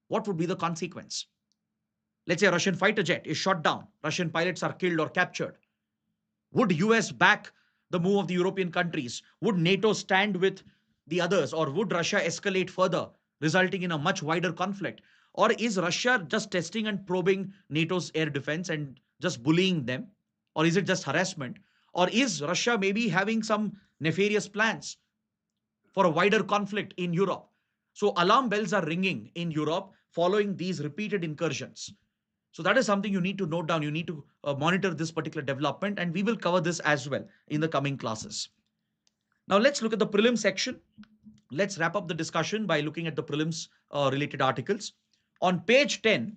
What would be the consequence? Let's say a Russian fighter jet is shot down. Russian pilots are killed or captured. Would US back the move of the European countries? Would NATO stand with the others, or would Russia escalate further, resulting in a much wider conflict? Or is Russia just testing and probing NATO's air defense and just bullying them? Or is it just harassment? Or is Russia maybe having some nefarious plans for a wider conflict in Europe? So alarm bells are ringing in Europe following these repeated incursions. So that is something you need to note down. You need to monitor this particular development, and we will cover this as well in the coming classes. Now let's look at the prelim section. Let's wrap up the discussion by looking at the prelims related articles. On page 10,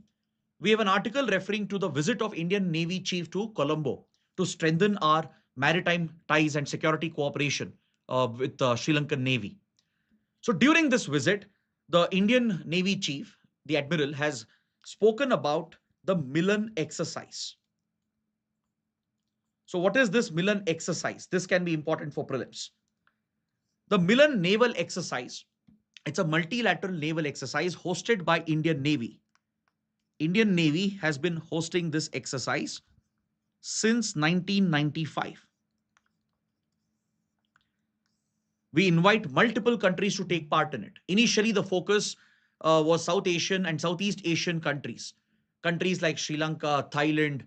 we have an article referring to the visit of Indian Navy Chief to Colombo to strengthen our maritime ties and security cooperation with the Sri Lankan Navy. So during this visit, the Indian Navy Chief, the Admiral, has spoken about the Milan exercise. So what is this Milan exercise? This can be important for prelims. The Milan naval exercise, it's a multilateral naval exercise hosted by Indian Navy. Indian Navy has been hosting this exercise since 1995. We invite multiple countries to take part in it. Initially, the focus was South Asian and Southeast Asian countries. Countries like Sri Lanka, Thailand,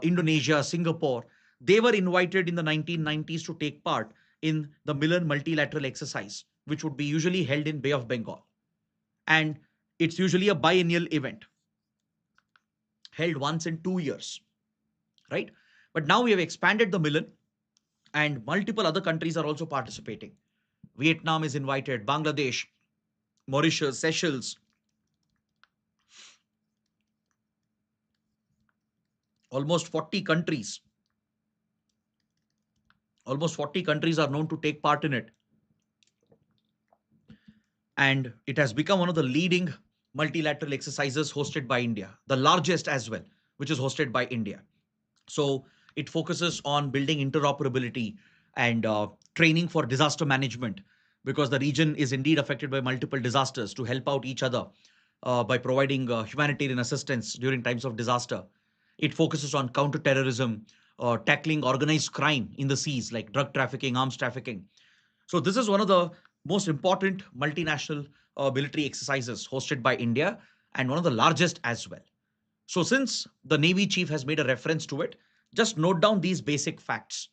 Indonesia, Singapore. They were invited in the 1990s to take part in the Milan multilateral exercise, which would be usually held in Bay of Bengal. And it's usually a biennial event, held once in 2 years, right? But now we have expanded the Milan, and multiple other countries are also participating. Vietnam is invited, Bangladesh, Mauritius, Seychelles. Almost 40 countries. Almost 40 countries are known to take part in it. And it has become one of the leading multilateral exercises hosted by India, the largest as well, which is hosted by India. So it focuses on building interoperability and training for disaster management, because the region is indeed affected by multiple disasters, to help out each other by providing humanitarian assistance during times of disaster. It focuses on counterterrorism, tackling organized crime in the seas like drug trafficking, arms trafficking. So this is one of the most important multinational military exercises hosted by India, and one of the largest as well. So since the Navy chief has made a reference to it, just note down these basic facts.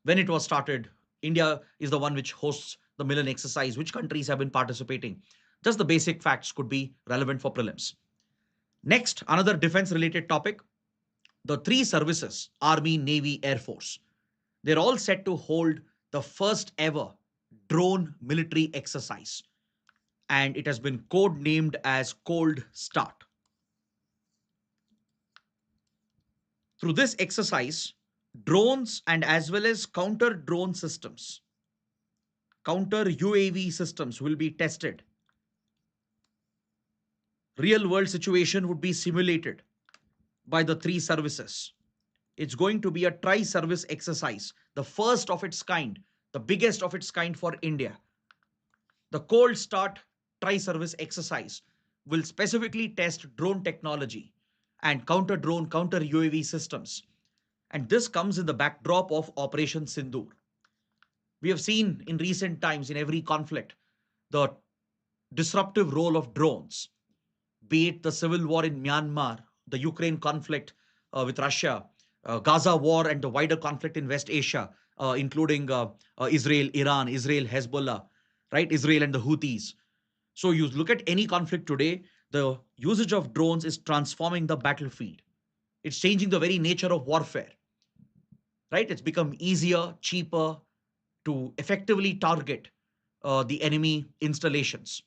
When it was started, India is the one which hosts the Milan exercise, which countries have been participating. Just the basic facts could be relevant for prelims. Next, another defense related topic, the three services, Army, Navy, Air Force. They're all set to hold the first ever drone military exercise, and it has been code named as Cold Start. Through this exercise, drones and as well as counter drone systems, counter UAV systems will be tested. Real world situation would be simulated by the three services. It's going to be a tri service exercise, the first of its kind, the biggest of its kind for India. The Cold Start tri service exercise will specifically test drone technology and counter drone, counter UAV systems. And this comes in the backdrop of Operation Sindoor. We have seen in recent times in every conflict the disruptive role of drones, be it the civil war in Myanmar, the Ukraine conflict with Russia, Gaza war, and the wider conflict in West Asia, including Israel, Iran, Israel, Hezbollah, right? Israel and the Houthis. So you look at any conflict today, the usage of drones is transforming the battlefield. It's changing the very nature of warfare, right? It's become easier, cheaper to effectively target the enemy installations.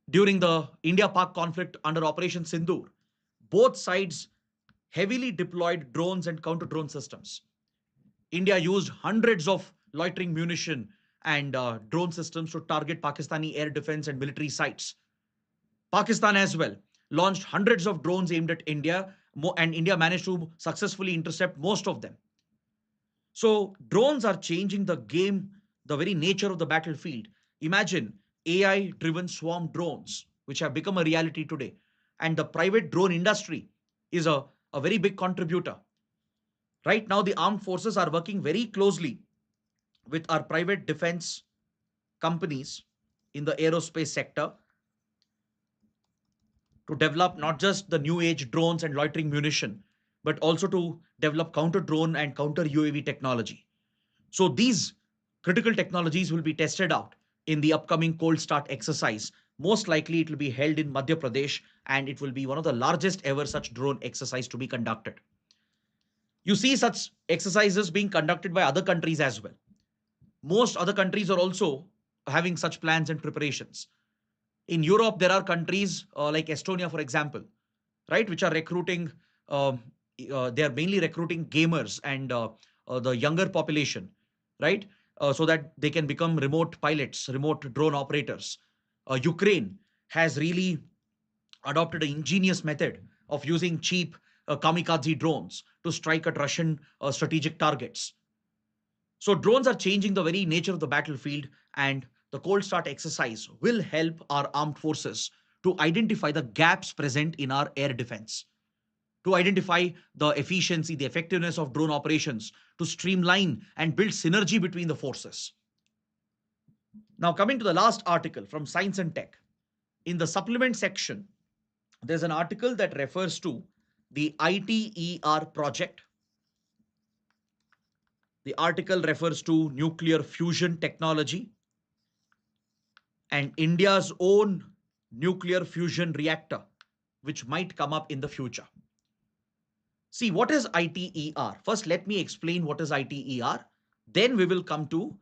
During the India-Pak conflict under Operation Sindoor, both sides heavily deployed drones and counter-drone systems. India used hundreds of loitering munition and drone systems to target Pakistani air defense and military sites. Pakistan as well launched hundreds of drones aimed at India, and India managed to successfully intercept most of them. So drones are changing the game, the very nature of the battlefield. Imagine AI driven swarm drones, which have become a reality today. And the private drone industry is a very big contributor. Right now, the armed forces are working very closely with our private defense companies in the aerospace sector to develop not just the new age drones and loitering munition, but also to develop counter drone and counter UAV technology. So these critical technologies will be tested out in the upcoming Cold Start exercise. Most likely it will be held in Madhya Pradesh, and it will be one of the largest ever such drone exercise to be conducted. You see such exercises being conducted by other countries as well. Most other countries are also having such plans and preparations. In Europe, there are countries like Estonia, for example, right, which are recruiting. They are mainly recruiting gamers and the younger population, right, so that they can become remote pilots, remote drone operators. Ukraine has really adopted an ingenious method of using cheap kamikaze drones to strike at Russian strategic targets. So drones are changing the very nature of the battlefield, and the Cold Start exercise will help our armed forces to identify the gaps present in our air defense, to identify the efficiency, the effectiveness of drone operations, to streamline and build synergy between the forces. Now, coming to the last article from Science and Tech, in the supplement section, there's an article that refers to the ITER project. The article refers to nuclear fusion technology and India's own nuclear fusion reactor, which might come up in the future. See, what is ITER? First, let me explain what is ITER. Then we will come to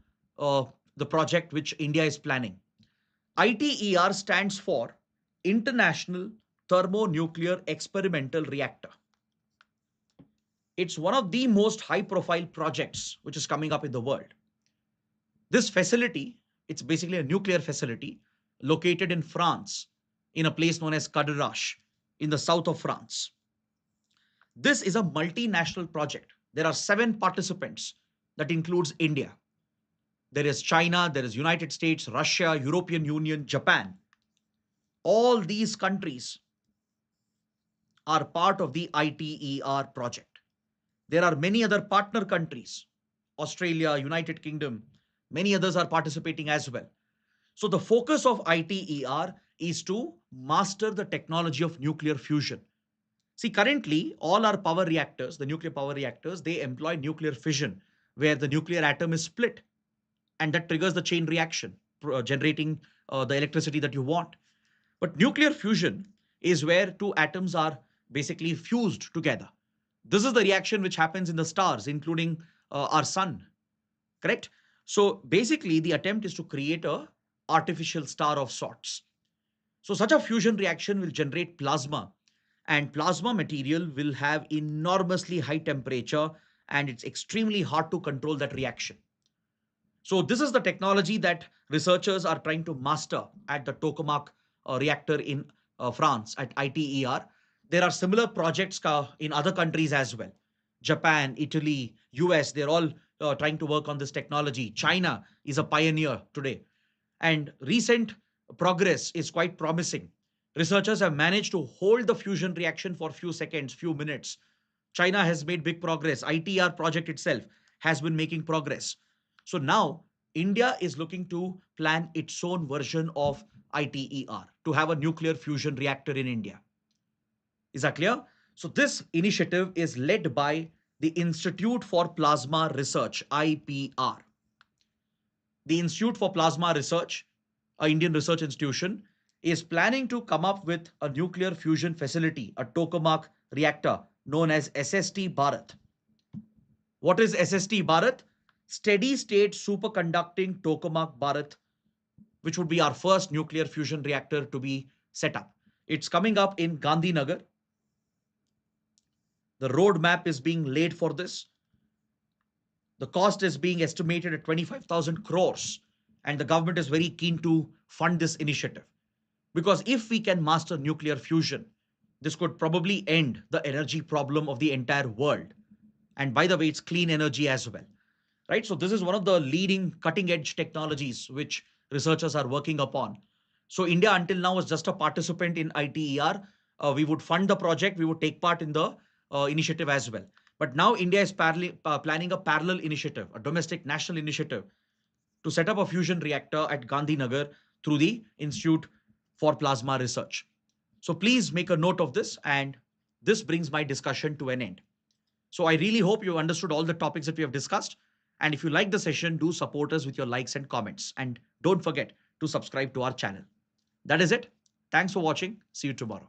the project which India is planning. ITER stands for International Thermonuclear Experimental Reactor. It's one of the most high profile projects which is coming up in the world. This facility, it's basically a nuclear facility located in France, in a place known as Cadarache in the south of France. This is a multinational project. There are 7 participants that includes India. There is China, there is United States, Russia, European Union, Japan. All these countries are part of the ITER project. There are many other partner countries, Australia, United Kingdom, many others are participating as well. So the focus of ITER is to master the technology of nuclear fusion. See, currently, all our power reactors, the nuclear power reactors, they employ nuclear fission, where the nuclear atom is split, and that triggers the chain reaction, generating the electricity that you want. But nuclear fusion is where two atoms are basically fused together. This is the reaction which happens in the stars, including our sun, correct? So basically, the attempt is to create a artificial star of sorts. So such a fusion reaction will generate plasma, and plasma material will have enormously high temperature, and it's extremely hard to control that reaction. So this is the technology that researchers are trying to master at the tokamak reactor in France at ITER. There are similar projects in other countries as well. Japan, Italy, US, they're all trying to work on this technology. China is a pioneer today. And recent progress is quite promising. Researchers have managed to hold the fusion reaction for few seconds, few minutes. China has made big progress. ITER project itself has been making progress. So now India is looking to plan its own version of ITER to have a nuclear fusion reactor in India. Is that clear? So this initiative is led by the Institute for Plasma Research, IPR. The Institute for Plasma Research, an Indian research institution, is planning to come up with a nuclear fusion facility, a tokamak reactor known as SST Bharat. What is SST Bharat? Steady state superconducting tokamak Bharat, which would be our first nuclear fusion reactor to be set up. It's coming up in Gandhinagar. The roadmap is being laid for this. The cost is being estimated at 25,000 crores, and the government is very keen to fund this initiative. Because if we can master nuclear fusion, this could probably end the energy problem of the entire world. And by the way, it's clean energy as well, right? So this is one of the leading cutting edge technologies which researchers are working upon. So India until now was just a participant in ITER. We would fund the project, we would take part in the initiative as well. But now India is planning a parallel initiative, a domestic national initiative to set up a fusion reactor at Gandhinagar through the Institute for Plasma Research. So please make a note of this, and this brings my discussion to an end. So I really hope you understood all the topics that we have discussed. And if you like the session, do support us with your likes and comments. And don't forget to subscribe to our channel. That is it. Thanks for watching. See you tomorrow.